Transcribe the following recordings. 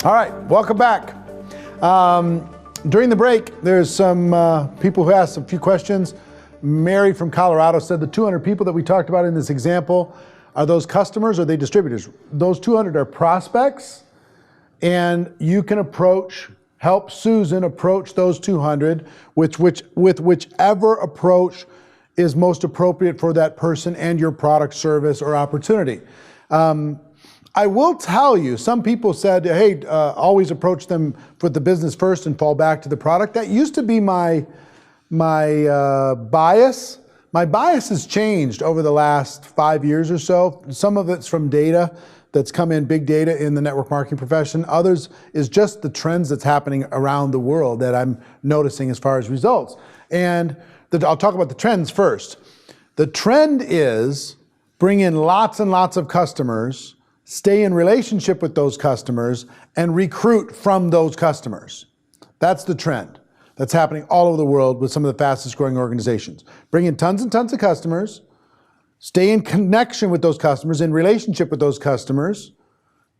All right, welcome back. During the break, there's some people who asked a few questions. Mary from Colorado said the 200 people that we talked about in this example, are those customers or are they distributors? Those 200 are prospects, and you can help Susan approach those 200 with whichever approach is most appropriate for that person and your product, service, or opportunity. I will tell you, some people said, hey, always approach them with the business first and fall back to the product. That used to be my bias. My bias has changed over the last 5 years or so. Some of it's from data that's come in, big data in the network marketing profession. Others is just the trends that's happening around the world that I'm noticing as far as results. And I'll talk about the trends first. The trend is bring in lots and lots of customers, stay in relationship with those customers, and recruit from those customers. That's the trend that's happening all over the world with some of the fastest growing organizations. Bring in tons and tons of customers, stay in connection with those customers, in relationship with those customers,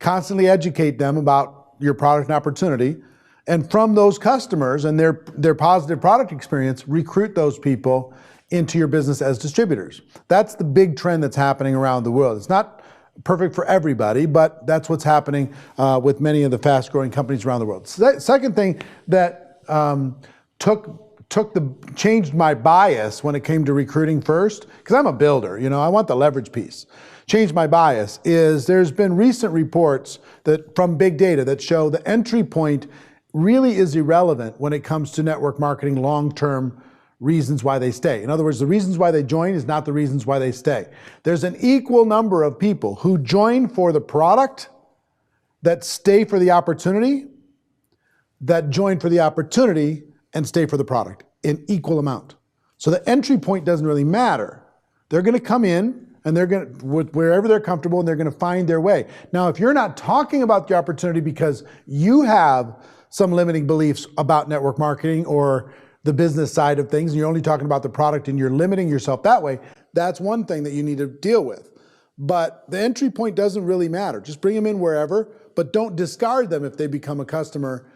constantly educate them about your product and opportunity, and from those customers and their positive product experience, recruit those people into your business as distributors. That's the big trend that's happening around the world. It's not perfect for everybody, but that's what's happening with many of the fast-growing companies around the world. Second thing that changed my bias when it came to recruiting first, because I'm a builder, I want the leverage piece. Changed my bias is there's been recent reports that from big data that show the entry point really is irrelevant when it comes to network marketing long-term reasons why they stay. In other words, the reasons why they join is not the reasons why they stay. There's an equal number of people who join for the product that stay for the opportunity, that join for the opportunity and stay for the product in equal amount. So the entry point doesn't really matter. They're going to come in and they're going to, wherever they're comfortable, and they're going to find their way. Now, if you're not talking about the opportunity because you have some limiting beliefs about network marketing or the business side of things, and you're only talking about the product and you're limiting yourself that way, that's one thing that you need to deal with. But the entry point doesn't really matter. Just bring them in wherever, but don't discard them if they become a customer.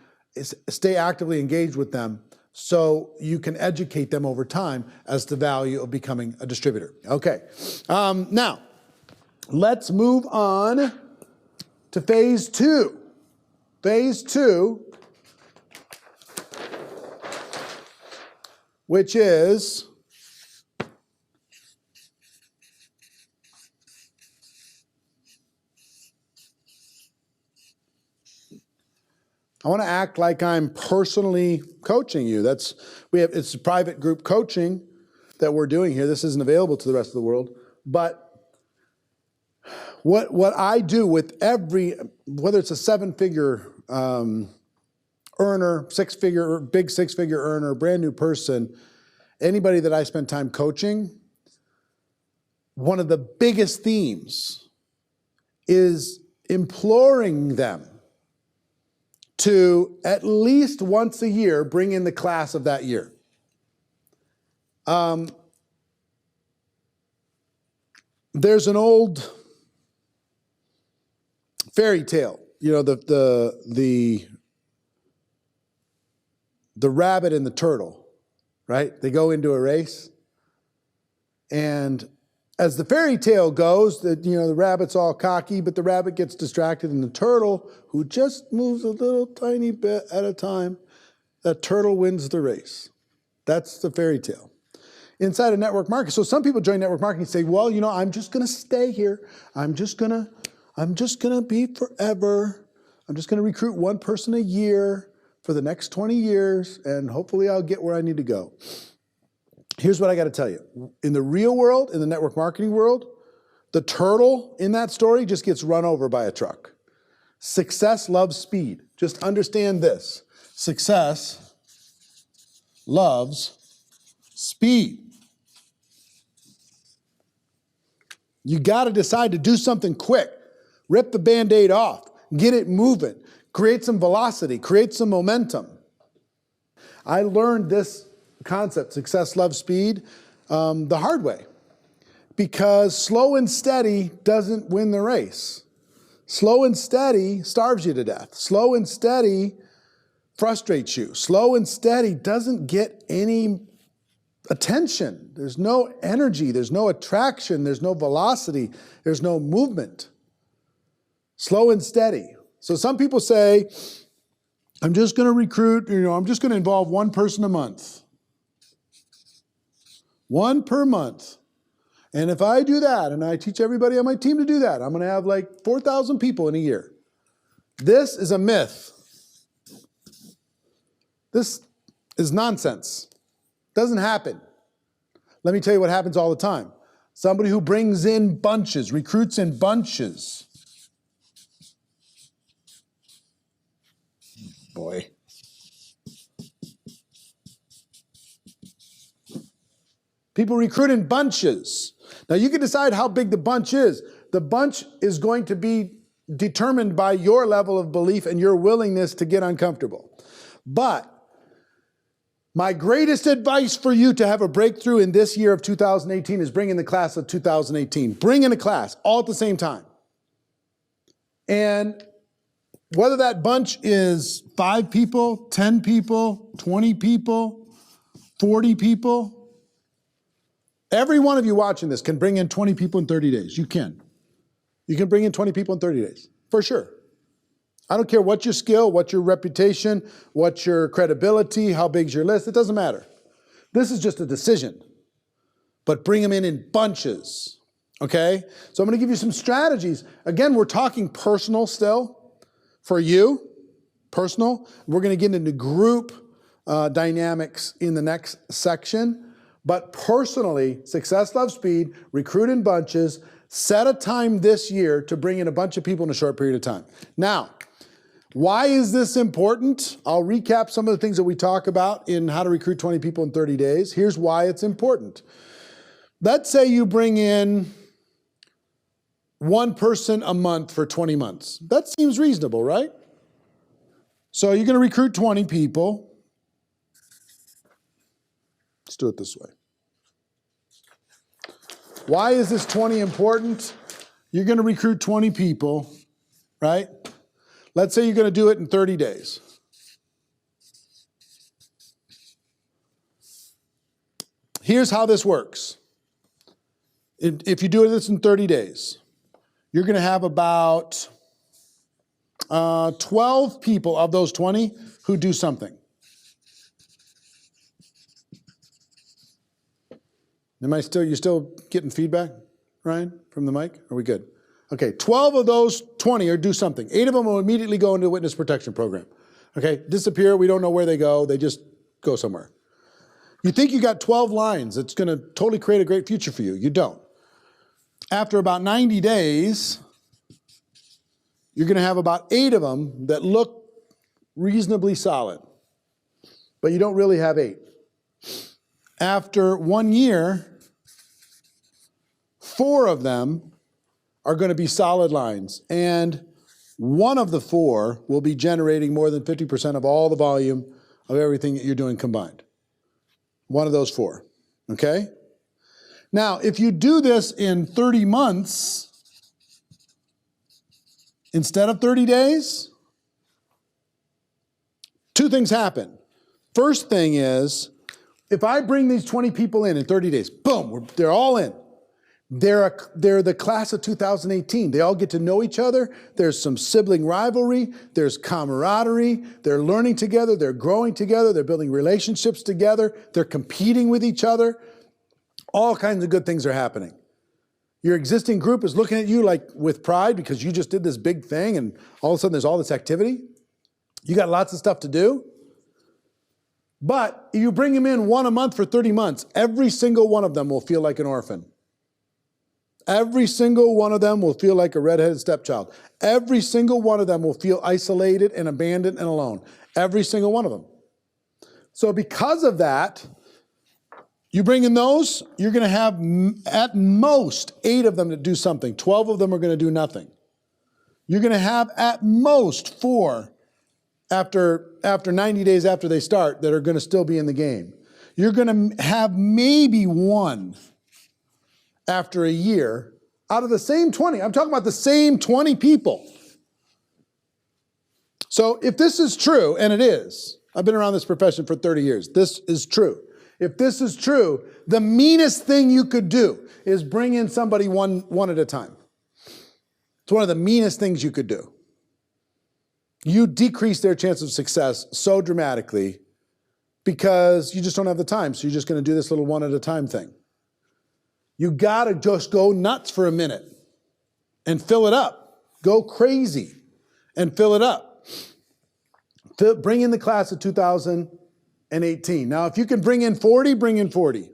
Stay actively engaged with them so you can educate them over time as the value of becoming a distributor. Okay, now let's move on to phase two. Phase two, which is I want to act like I'm personally coaching you. It's a private group coaching that we're doing here. This isn't available to the rest of the world. But what I do with whether it's a seven-figure earner, big six-figure earner, brand new person, anybody that I spend time coaching, one of the biggest themes is imploring them to at least once a year bring in the class of that year. There's an old fairy tale, the rabbit and the turtle, right? They go into a race, and as the fairy tale goes, the rabbit's all cocky, but the rabbit gets distracted, and the turtle, who just moves a little tiny bit at a time, that turtle wins the race. That's the fairy tale. Inside of network marketing, so some people join network marketing and say, well, I'm just going to stay here. I'm just going to be forever. I'm just going to recruit one person a year for the next 20 years, and hopefully I'll get where I need to go. Here's what I got to tell you. In the real world, in the network marketing world, the turtle in that story just gets run over by a truck. Success loves speed. Just understand this. Success loves speed. You got to decide to do something quick. Rip the Band-Aid off. Get it moving. Create some velocity. Create some momentum. I learned this concept, success loves speed, the hard way. Because slow and steady doesn't win the race. Slow and steady starves you to death. Slow and steady frustrates you. Slow and steady doesn't get any attention. There's no energy. There's no attraction. There's no velocity. There's no movement. Slow and steady. So some people say, I'm just going to recruit, I'm just going to involve one person a month. One per month. And if I do that, and I teach everybody on my team to do that, I'm going to have like 4,000 people in a year. This is a myth. This is nonsense. Doesn't happen. Let me tell you what happens all the time. Somebody who brings in bunches, recruits in bunches. Boy. People recruit in bunches. Now you can decide how big the bunch is. The bunch is going to be determined by your level of belief and your willingness to get uncomfortable. But my greatest advice for you to have a breakthrough in this year of 2018 is bring in the class of 2018. Bring in a class all at the same time. And whether that bunch is 5 people, 10 people, 20 people, 40 people, every one of you watching this can bring in 20 people in 30 days. You can. You can bring in 20 people in 30 days, for sure. I don't care what your skill, what your reputation, what your credibility, how big's your list, it doesn't matter. This is just a decision. But bring them in bunches, okay? So I'm going to give you some strategies. Again, we're talking personal still for you, personal. We're going to get into group dynamics in the next section. But personally, Success Love Speed, recruit in bunches, set a time this year to bring in a bunch of people in a short period of time. Now, why is this important? I'll recap some of the things that we talk about in how to recruit 20 people in 30 days. Here's why it's important. Let's say you bring in one person a month for 20 months. That seems reasonable, right? So you're going to recruit 20 people. Let's do it this way. Why is this 20 important? You're going to recruit 20 people, right? Let's say you're going to do it in 30 days. Here's how this works. If you do this in 30 days, you're going to have about 12 people of those 20 who do something. You still getting feedback, Ryan, from the mic? Are we good? Okay, 12 of those 20 do something. 8 of them will immediately go into the witness protection program. Okay, disappear, we don't know where they go, they just go somewhere. You think you got 12 lines that's gonna totally create a great future for you. You don't. After about 90 days, you're gonna have about 8 of them that look reasonably solid, but you don't really have 8. After 1 year, 4 of them are going to be solid lines, and 1 of the 4 will be generating more than 50% of all the volume of everything that you're doing combined. 1 of those 4, okay? Now, if you do this in 30 months instead of 30 days, 2 things happen. First thing is, if I bring these 20 people in 30 days, boom, they're all in. They're the class of 2018. They all get to know each other. There's some sibling rivalry. There's camaraderie. They're learning together. They're growing together. They're building relationships together. They're competing with each other. All kinds of good things are happening. Your existing group is looking at you like with pride because you just did this big thing and all of a sudden there's all this activity. You got lots of stuff to do. But if you bring them in 1 a month for 30 months, every single one of them will feel like an orphan. Every single one of them will feel like a redheaded stepchild. Every single one of them will feel isolated and abandoned and alone. Every single one of them. So because of that, you bring in those, you're going to have at most 8 of them that do something. 12 of them are going to do nothing. You're going to have at most 4 after 90 days after they start that are going to still be in the game. You're going to have maybe 1 after a year Out of the same 20, I'm talking about the same 20 people. So if this is true, and it is, I've been around this profession for 30 years, this is true. If this is true, the meanest thing you could do is bring in somebody one at a time. It's one of the meanest things you could do. You decrease their chance of success so dramatically because you just don't have the time. So you're just going to do this little one at a time thing. You got to just go nuts for a minute and fill it up. Go crazy and fill it up. Bring in the class of 2018. Now, if you can bring in 40, bring in 40.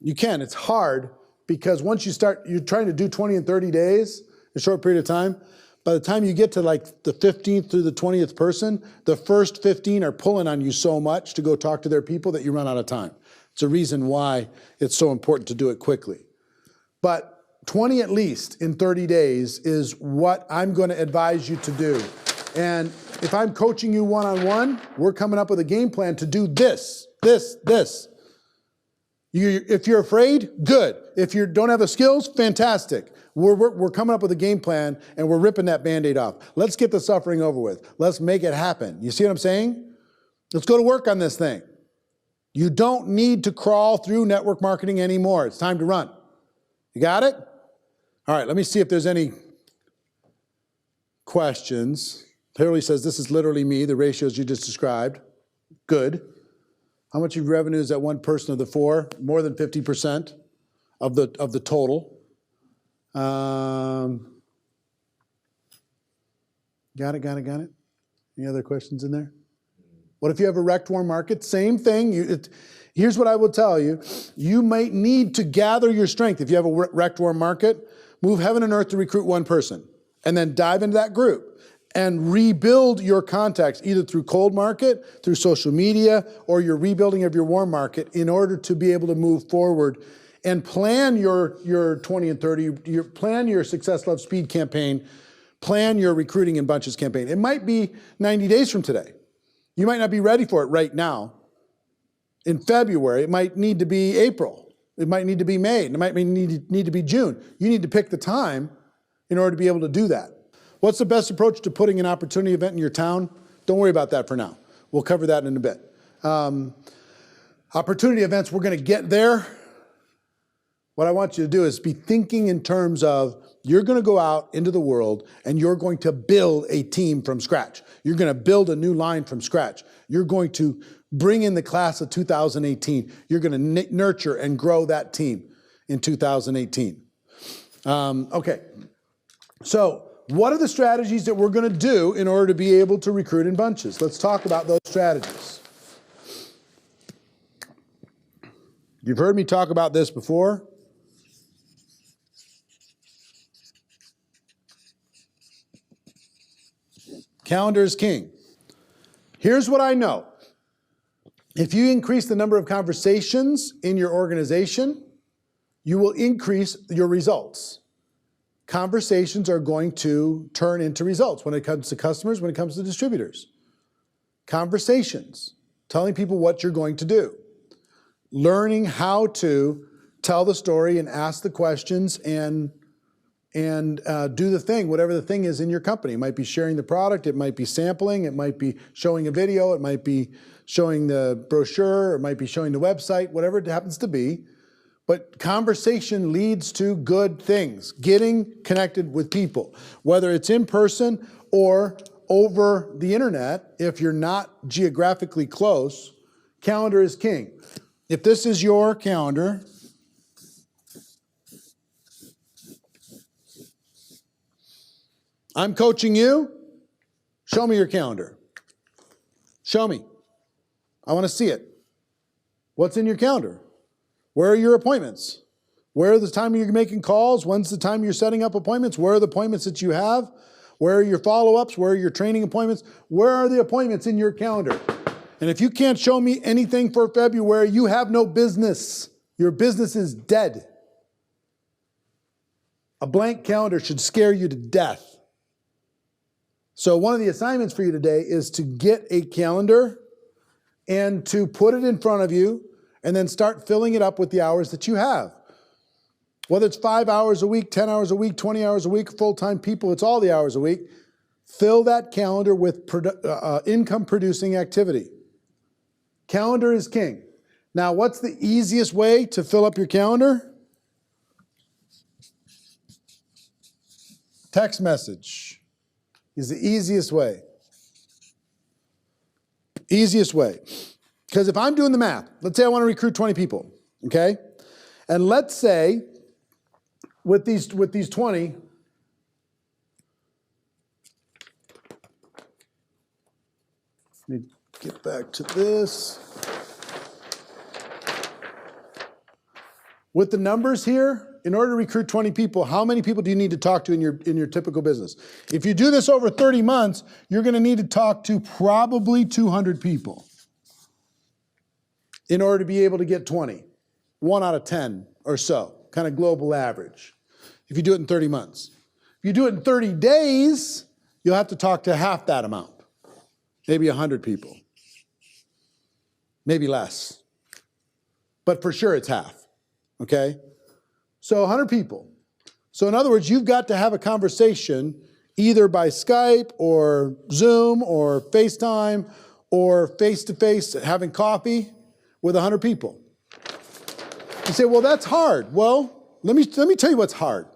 You can. It's hard because once you start, you're trying to do 20 and 30 days, a short period of time. By the time you get to like the 15th through the 20th person, the first 15 are pulling on you so much to go talk to their people that you run out of time. It's a reason why it's so important to do it quickly. But 20 at least in 30 days is what I'm going to advise you to do. And if I'm coaching you one-on-one, we're coming up with a game plan to do this. If you're afraid, good. If you don't have the skills, fantastic. We're coming up with a game plan and we're ripping that Band-Aid off. Let's get the suffering over with. Let's make it happen. You see what I'm saying? Let's go to work on this thing. You don't need to crawl through network marketing anymore. It's time to run. You got it? All right, let me see if there's any questions. Hurley says, this is literally me, the ratios you just described. Good. How much of your revenue is that one person of the four? More than 50% of the total. Got it. Any other questions in there? What if you have a rec warm market? Same thing. Here's what I will tell you. You might need to gather your strength. If you have a rec warm market, move heaven and earth to recruit one person. And then dive into that group and rebuild your contacts either through cold market, through social media, or your rebuilding of your warm market in order to be able to move forward and plan your 20 and 30, plan your Success, Love, Speed campaign, plan your recruiting in bunches campaign. It might be 90 days from today. You might not be ready for it right now. In February, it might need to be April. It might need to be May. It might need to be June. You need to pick the time in order to be able to do that. What's the best approach to putting an opportunity event in your town? Don't worry about that for now. We'll cover that in a bit. Opportunity events, we're going to get there. What I want you to do is be thinking in terms of you're going to go out into the world and you're going to build a team from scratch. You're going to build a new line from scratch. You're going to bring in the class of 2018. You're going to nurture and grow that team in 2018. Okay, so what are the strategies that we're going to do in order to be able to recruit in bunches? Let's talk about those strategies. You've heard me talk about this before. Calendar is king. Here's what I know. If you increase the number of conversations in your organization, you will increase your results. Conversations are going to turn into results when it comes to customers, when it comes to distributors. Conversations, telling people what you're going to do. Learning how to tell the story and ask the questions and do the thing, whatever the thing is in your company. It might be sharing the product, it might be sampling, it might be showing a video, it might be showing the brochure, it might be showing the website, whatever it happens to be. But conversation leads to good things, getting connected with people, whether it's in person or over the internet. If you're not geographically close, calendar is king. If this is your calendar, I'm coaching you. Show me your calendar. Show me. I want to see it. What's in your calendar? Where are your appointments? Where are the time you're making calls? When's the time you're setting up appointments? Where are the appointments that you have? Where are your follow-ups? Where are your training appointments? Where are the appointments in your calendar? And if you can't show me anything for February, you have no business. Your business is dead. A blank calendar should scare you to death. So one of the assignments for you today is to get a calendar and to put it in front of you and then start filling it up with the hours that you have. Whether it's 5 hours a week, 10 hours a week, 20 hours a week, full-time people, it's all the hours a week. Fill that calendar with income-producing activity. Calendar is king. Now, what's the easiest way to fill up your calendar? Text message is the easiest way. Easiest way. Because if I'm doing the math, let's say I want to recruit 20 people, okay? And let's say with these 20, let me get back to this. With the numbers here, in order to recruit 20 people, how many people do you need to talk to in your typical business? If you do this over 30 months, you're going to need to talk to probably 200 people in order to be able to get 20. 1 out of 10 or so, kind of global average, if you do it in 30 months. If you do it in 30 days, you'll have to talk to half that amount, maybe 100 people, maybe less. But for sure it's half. Okay? So 100 people. So in other words, you've got to have a conversation either by Skype or Zoom or FaceTime or face-to-face having coffee with 100 people. You say, well, that's hard. Well, let me tell you what's hard.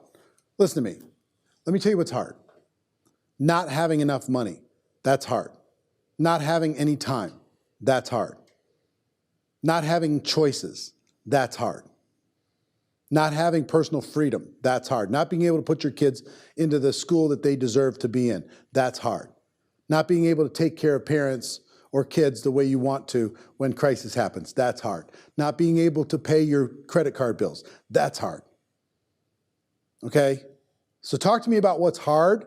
Listen to me. Let me tell you what's hard. Not having enough money. That's hard. Not having any time. That's hard. Not having choices. That's hard. Not having personal freedom, that's hard. Not being able to put your kids into the school that they deserve to be in, that's hard. Not being able to take care of parents or kids the way you want to when crisis happens, that's hard. Not being able to pay your credit card bills, that's hard. Okay? So talk to me about what's hard.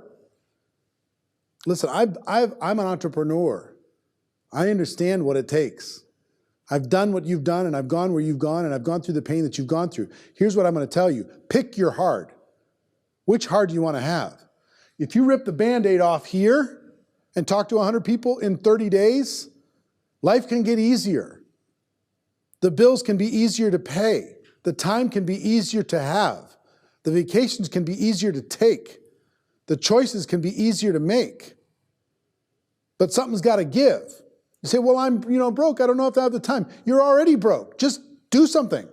Listen, I'm an entrepreneur. I understand what it takes. I've done what you've done, and I've gone where you've gone, and I've gone through the pain that you've gone through. Here's what I'm going to tell you. Pick your hard. Which hard do you want to have? If you rip the Band-Aid off here and talk to 100 people in 30 days, life can get easier. The bills can be easier to pay. The time can be easier to have. The vacations can be easier to take. The choices can be easier to make. But something's got to give. You say, well, I'm broke. I don't know if I have the time. You're already broke. Just do something.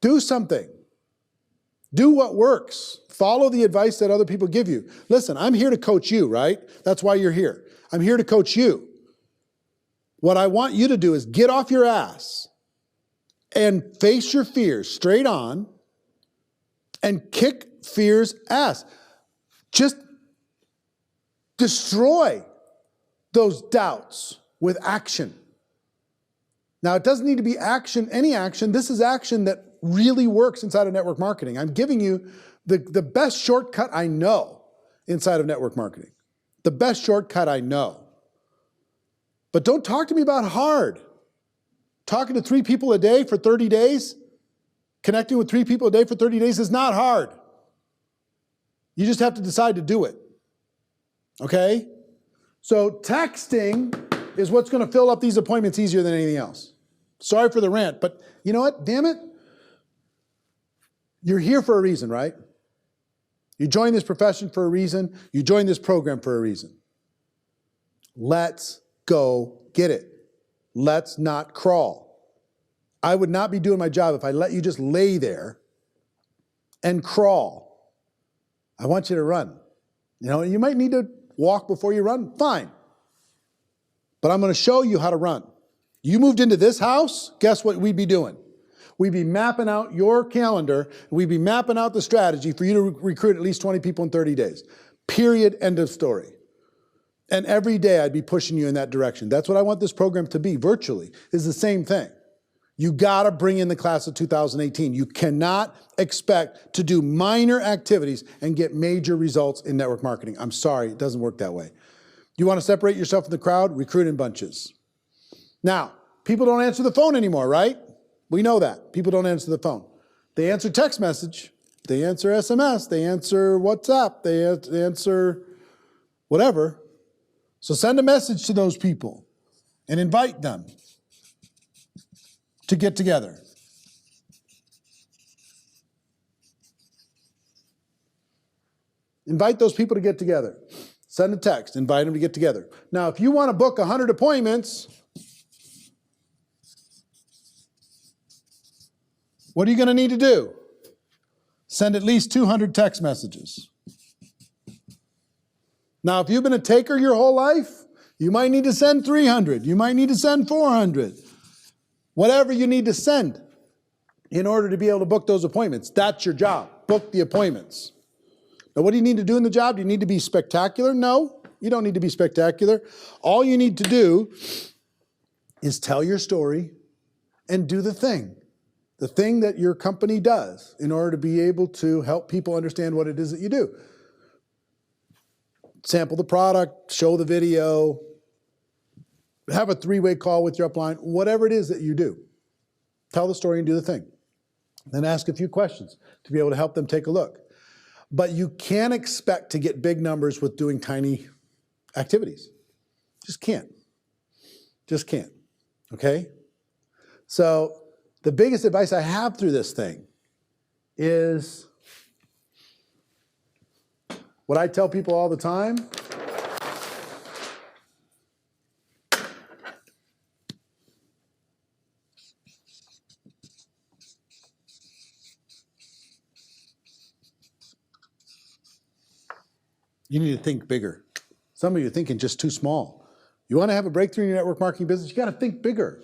Do something. Do what works. Follow the advice that other people give you. Listen, I'm here to coach you, right? That's why you're here. I'm here to coach you. What I want you to do is get off your ass and face your fears straight on and kick fear's ass. Just destroy those doubts with action. Now, it doesn't need to be action, any action. This is action that really works inside of network marketing. I'm giving you the best shortcut I know inside of network marketing. The best shortcut I know. But don't talk to me about hard. Talking to 3 people a day for 30 days, connecting with 3 people a day for 30 days is not hard. You just have to decide to do it. Okay? So texting is what's going to fill up these appointments easier than anything else. Sorry for the rant, but you know what? Damn it. You're here for a reason, right? You joined this profession for a reason. You joined this program for a reason. Let's go get it. Let's not crawl. I would not be doing my job if I let you just lay there and crawl. I want you to run. You might need to walk before you run, fine. But I'm going to show you how to run. You moved into this house, guess what we'd be doing? We'd be mapping out your calendar, we'd be mapping out the strategy for you to recruit at least 20 people in 30 days. Period, end of story. And every day I'd be pushing you in that direction. That's what I want this program to be, virtually, is the same thing. You gotta bring in the class of 2018. You cannot expect to do minor activities and get major results in network marketing. I'm sorry, it doesn't work that way. You wanna separate yourself from the crowd? Recruit in bunches. Now, people don't answer the phone anymore, right? We know that. People don't answer the phone. They answer text message, they answer SMS, they answer WhatsApp, they answer whatever. So send a message to those people and invite them to get together. Invite those people to get together. Send a text, invite them to get together. Now, if you want to book 100 appointments, what are you going to need to do? Send at least 200 text messages. Now, if you've been a taker your whole life, you might need to send 300. You might need to send 400. Whatever you need to send in order to be able to book those appointments. That's your job. Book the appointments. Now, what do you need to do in the job? Do you need to be spectacular? No, you don't need to be spectacular. All you need to do is tell your story and do the thing that your company does in order to be able to help people understand what it is that you do. Sample the product, show the video, have a three-way call with your upline, whatever it is that you do. Tell the story and do the thing. Then ask a few questions to be able to help them take a look. But you can't expect to get big numbers with doing tiny activities. Just can't. Just can't. Okay? So the biggest advice I have through this thing is what I tell people all the time. You need to think bigger. Some of you are thinking just too small. You want to have a breakthrough in your network marketing business, you got to think bigger.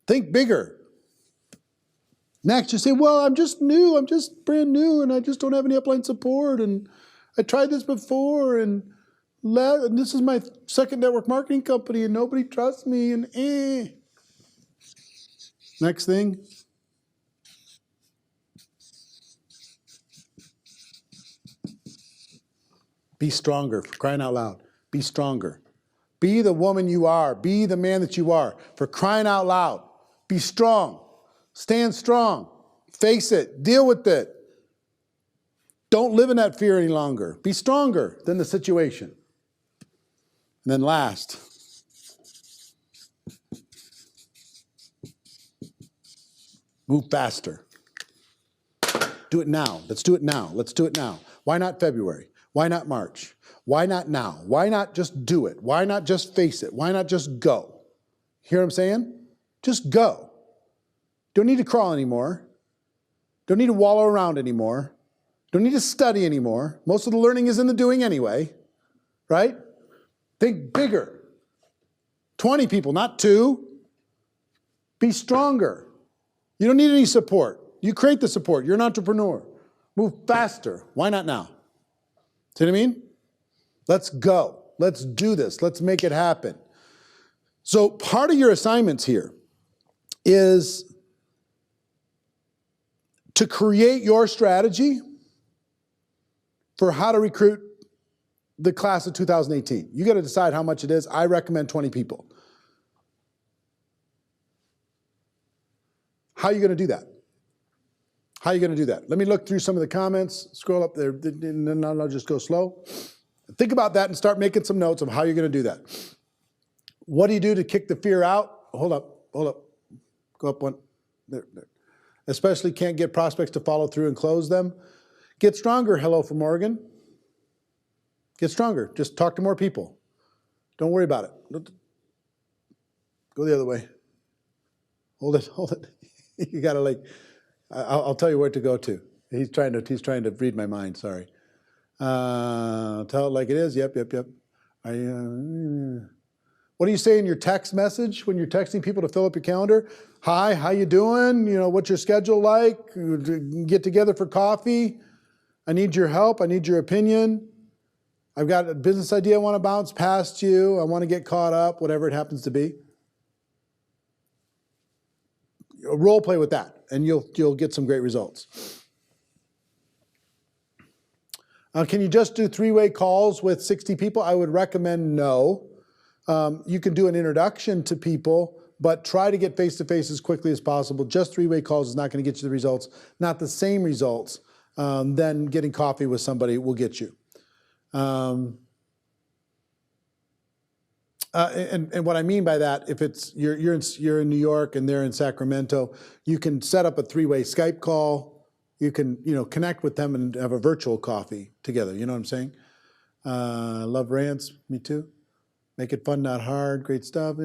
Think bigger. Next, you say, well, I'm just new. I'm just brand new, and I just don't have any upline support, and I tried this before, and this is my second network marketing company, and nobody trusts me, and Next thing. Be stronger, for crying out loud. Be stronger. Be the woman you are. Be the man that you are, for crying out loud. Be strong. Stand strong. Face it. Deal with it. Don't live in that fear any longer. Be stronger than the situation. And then last, move faster. Do it now. Let's do it now. Let's do it now. Why not February? Why not March? Why not now? Why not just do it? Why not just face it? Why not just go? Hear what I'm saying? Just go. Don't need to crawl anymore. Don't need to wallow around anymore. Don't need to study anymore. Most of the learning is in the doing anyway, right? Think bigger. 20 people, not 2. Be stronger. You don't need any support. You create the support. You're an entrepreneur. Move faster. Why not now? See what I mean? Let's go. Let's do this. Let's make it happen. So part of your assignments here is to create your strategy for how to recruit the class of 2018. You got to decide how much it is. I recommend 20 people. How are you going to do that? How are you going to do that? Let me look through some of the comments. Scroll up there, and then I'll just go slow. Think about that and start making some notes of how you're going to do that. What do you do to kick the fear out? Hold up. Go up one. There. Especially can't get prospects to follow through and close them. Get stronger, hello from Oregon. Get stronger. Just talk to more people. Don't worry about it. Go the other way. Hold it. You got to I'll tell you where to go to. He's trying to read my mind, sorry. Tell it like it is, yep. What do you say in your text message when you're texting people to fill up your calendar? Hi, how you doing? What's your schedule like? Get together for coffee. I need your help. I need your opinion. I've got a business idea I want to bounce past you. I want to get caught up, whatever it happens to be. Role play with that, and you'll get some great results. Can you just do 3-way calls with 60 people? I would recommend no. You can do an introduction to people, but try to get face-to-face as quickly as possible. Just 3-way calls is not going to get you the results. Not the same results then getting coffee with somebody will get you. And what I mean by that, if it's you're in New York and they're in Sacramento, you can set up a 3-way Skype call. you can, connect with them and have a virtual coffee together. You know what I'm saying? Love rants. Me too. Make it fun, not hard. Great stuff.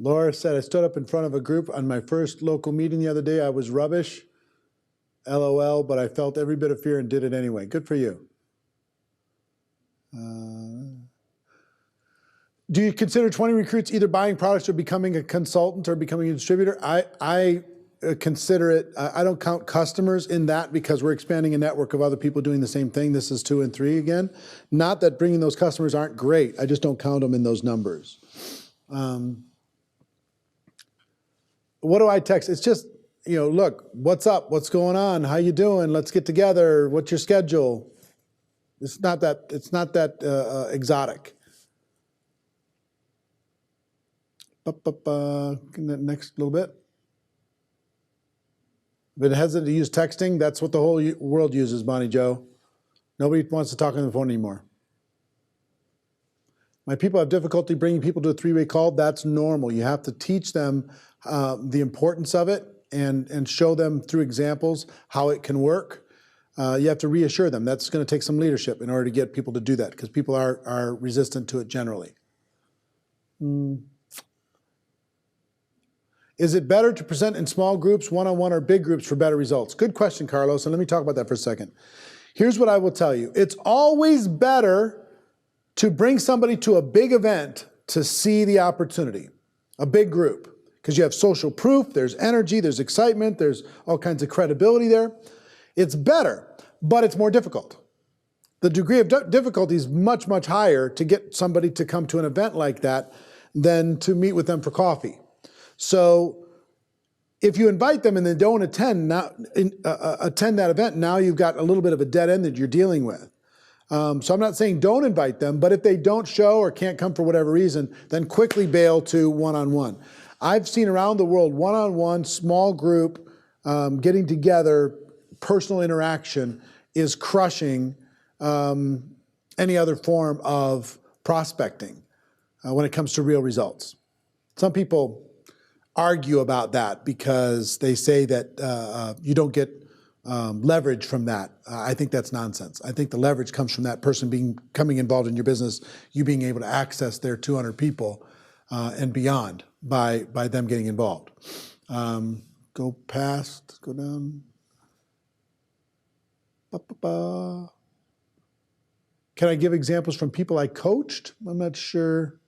Laura said, I stood up in front of a group on my first local meeting the other day. I was rubbish. LOL, but I felt every bit of fear and did it anyway. Good for you. Do you consider 20 recruits either buying products or becoming a consultant or becoming a distributor? I consider it, I don't count customers in that because we're expanding a network of other people doing the same thing. This is 2 and 3 again. Not that bringing those customers aren't great. I just don't count them in those numbers. What do I text? It's just, look, what's up? What's going on? How you doing? Let's get together. What's your schedule? It's not that exotic. Next little bit. If it hesitant to use texting, that's what the whole world uses, Bonnie Joe. Nobody wants to talk on the phone anymore. My people have difficulty bringing people to a 3-way call. That's normal. You have to teach them the importance of it and show them through examples how it can work. You have to reassure them. That's going to take some leadership in order to get people to do that because people are resistant to it generally. Is it better to present in small groups, one-on-one, or big groups for better results? Good question, Carlos, and let me talk about that for a second. Here's what I will tell you. It's always better to bring somebody to a big event to see the opportunity, a big group, because you have social proof, there's energy, there's excitement, there's all kinds of credibility there. It's better, but it's more difficult. The degree of difficulty is much, much higher to get somebody to come to an event like that than to meet with them for coffee. So if you invite them and they don't attend that event, now you've got a little bit of a dead end that you're dealing with. So I'm not saying don't invite them, but if they don't show or can't come for whatever reason, then quickly bail to one-on-one. I've seen around the world one-on-one, small group, getting together, personal interaction is crushing any other form of prospecting when it comes to real results. Some people argue about that because they say that you don't get leverage from that. I think that's nonsense. I think the leverage comes from that person becoming involved in your business, you being able to access their 200 people and beyond by them getting involved. Go past, go down. Can I give examples from people I coached? I'm not sure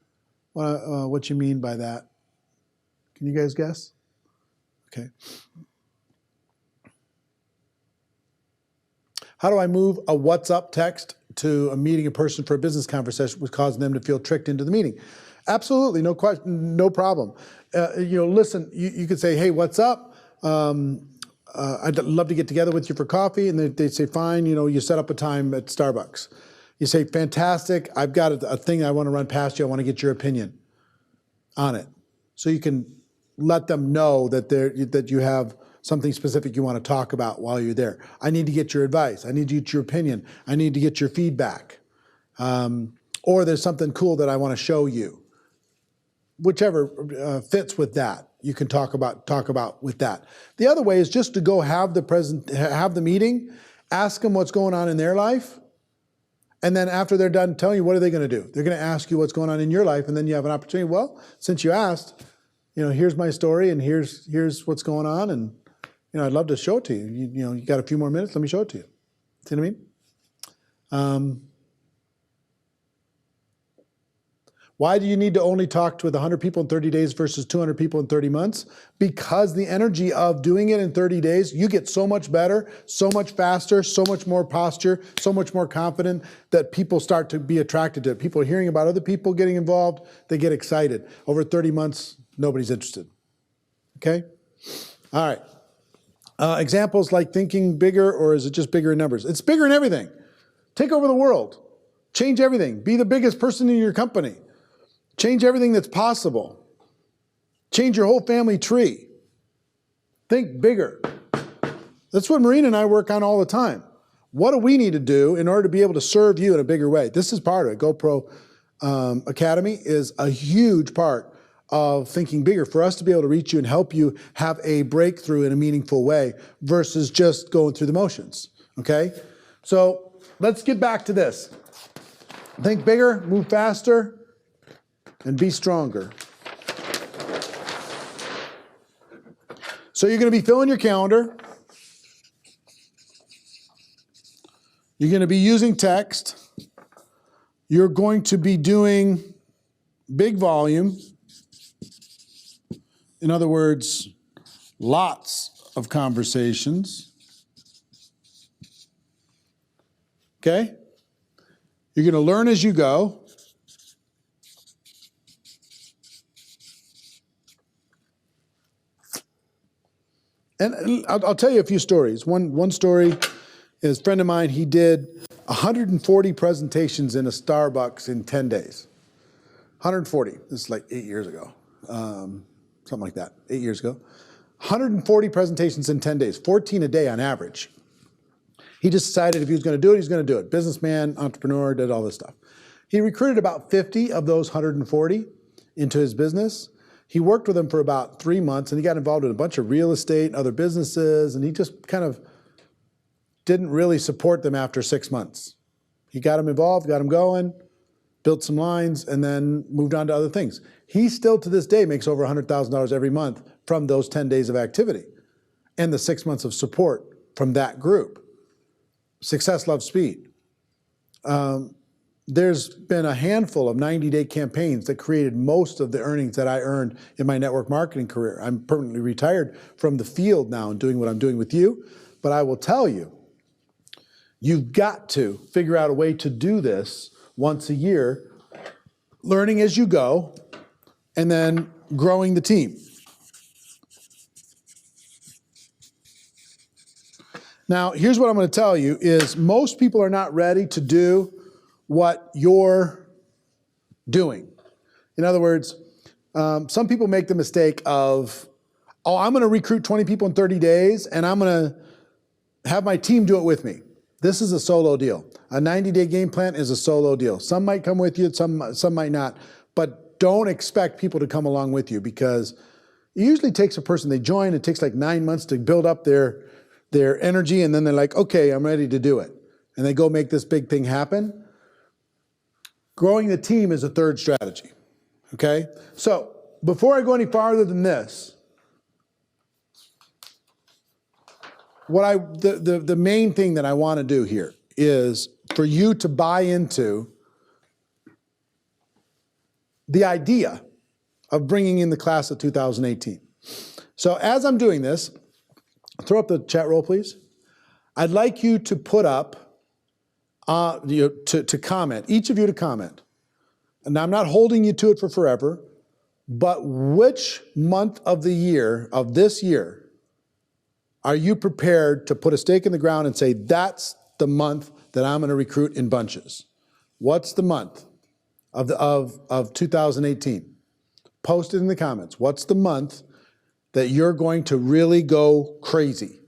what you mean by that. Can you guys guess? Okay. How do I move a what's up text to a meeting in person for a business conversation which causes them to feel tricked into the meeting? Absolutely, no question, no problem. Listen, you could say, hey, what's up? I'd love to get together with you for coffee. And they say, fine, you set up a time at Starbucks. You say, fantastic, I've got a thing I want to run past you. I want to get your opinion on it. So you can let them know that you have something specific you want to talk about while you're there. I need to get your advice. I need to get your opinion. I need to get your feedback. Or there's something cool that I want to show you. Whichever fits with that, you can talk about with that. The other way is just to go have the meeting, ask them what's going on in their life, and then after they're done telling you, what are they going to do? They're going to ask you what's going on in your life, and then you have an opportunity. Well, since you asked, here's my story, and here's what's going on, and I'd love to show it to you. You got a few more minutes? Let me show it to you. See what I mean? Why do you need to only talk with 100 people in 30 days versus 200 people in 30 months? Because the energy of doing it in 30 days, you get so much better, so much faster, so much more posture, so much more confident that people start to be attracted to it. People are hearing about other people getting involved, they get excited. Over 30 months, nobody's interested. Okay? All right. Examples like thinking bigger, or is it just bigger in numbers? It's bigger in everything. Take over the world. Change everything. Be the biggest person in your company. Change everything that's possible. Change your whole family tree. Think bigger. That's what Marina and I work on all the time. What do we need to do in order to be able to serve you in a bigger way? This is part of it. GoPro Academy is a huge part of thinking bigger for us to be able to reach you and help you have a breakthrough in a meaningful way versus just going through the motions, okay? So let's get back to this. Think bigger, move faster, and be stronger. So you're going to be filling your calendar. You're going to be using text. You're going to be doing big volume. In other words, lots of conversations. Okay? You're going to learn as you go. And I'll tell you a few stories. One story is a friend of mine, he did 140 presentations in a Starbucks in 10 days. 140. This is like 8 years ago. Something like that, 8 years ago. 140 presentations in 10 days, 14 a day on average. He just decided if he was going to do it, he's going to do it. Businessman, entrepreneur, did all this stuff. He recruited about 50 of those 140 into his business. He worked with them for about 3 months, and he got involved in a bunch of real estate and other businesses, and he just kind of didn't really support them after 6 months. He got them involved, got them going, built some lines, and then moved on to other things. He still, to this day, makes over $100,000 every month from those 10 days of activity and the 6 months of support from that group. Success loves speed. There's been a handful of 90-day campaigns that created most of the earnings that I earned in my network marketing career. I'm permanently retired from the field now and doing what I'm doing with you, but I will tell you, you've got to figure out a way to do this once a year, learning as you go, and then growing the team. Now, here's what I'm going to tell you is most people are not ready to do what you're doing. In other words, some people make the mistake of, oh, I'm going to recruit 20 people in 30 days, and I'm going to have my team do it with me. This is a solo deal. A 90-day game plan is a solo deal. Some might come with you, some might not. But don't expect people to come along with you because it usually takes a person, they join, it takes like 9 months to build up their energy, and then they're like, okay, I'm ready to do it. And they go make this big thing happen. Growing the team is a third strategy, okay? So before I go any farther than this, the main thing that I want to do here is for you to buy into the idea of bringing in the class of 2018. So as I'm doing this, throw up the chat roll, please. I'd like you to put up, to comment, each of you to comment. And I'm not holding you to it for forever, but which month of the year, of this year, are you prepared to put a stake in the ground and say, that's the month that I'm going to recruit in bunches? What's the month of 2018? Post it in the comments. What's the month that you're going to really go crazy?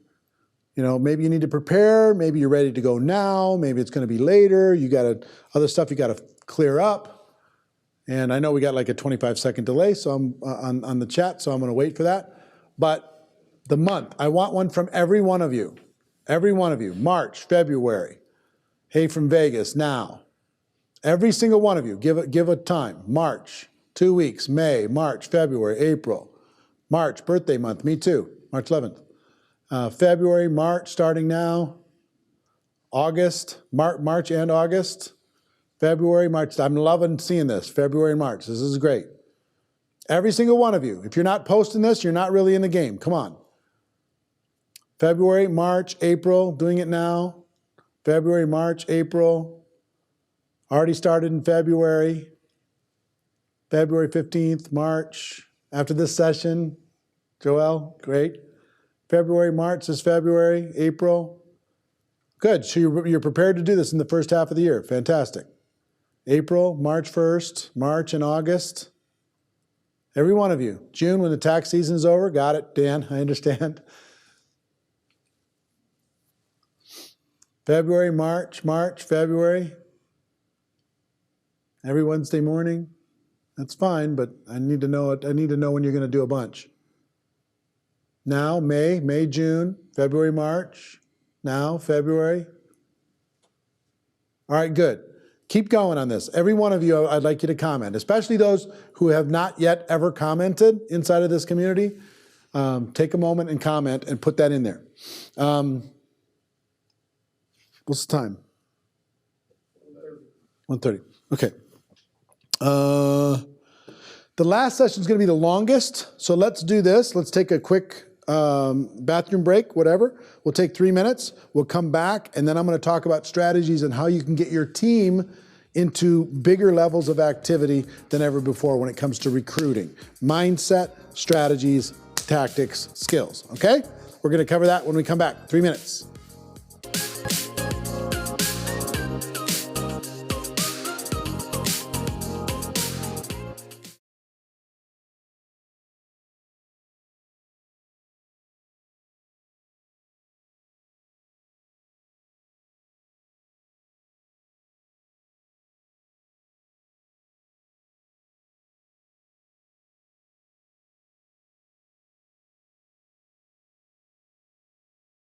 You know, maybe you need to prepare, maybe you're ready to go now, maybe it's going to be later, you got other stuff you got to clear up. And I know we got like a 25-second delay so I'm on the chat, so I'm going to wait for that. But the month, I want one from every one of you. Every one of you. March, February. Hey from Vegas, now. Every single one of you, give a time. March, 2 weeks, May, March, February, April. March, birthday month, me too, March 11th. February, March, starting now. August, March and August. February, March, I'm loving seeing this. February and March, this is great. Every single one of you. If you're not posting this, you're not really in the game. Come on. February, March, April, doing it now. February, March, April. Already started in February. February 15th, March. After this session, Joel, great. February, March is February, April. Good, so you're prepared to do this in the first half of the year. Fantastic. April, March 1st, March and August. Every one of you. June, when the tax season's over. Got it, Dan, I understand. February, March, February. Every Wednesday morning. That's fine, but I need to know it. I need to know when you're going to do a bunch. Now, May, June, February, March. Now, February. All right, good. Keep going on this. Every one of you, I'd like you to comment, especially those who have not yet ever commented inside of this community. Take a moment and comment and put that in there. What's the time? 1:30. Okay. The last session is going to be the longest, so let's do this. Let's take a quick bathroom break, whatever. We'll take 3 minutes. We'll come back, and then I'm going to talk about strategies and how you can get your team into bigger levels of activity than ever before when it comes to recruiting. Mindset, strategies, tactics, skills, okay? We're going to cover that when we come back. 3 minutes.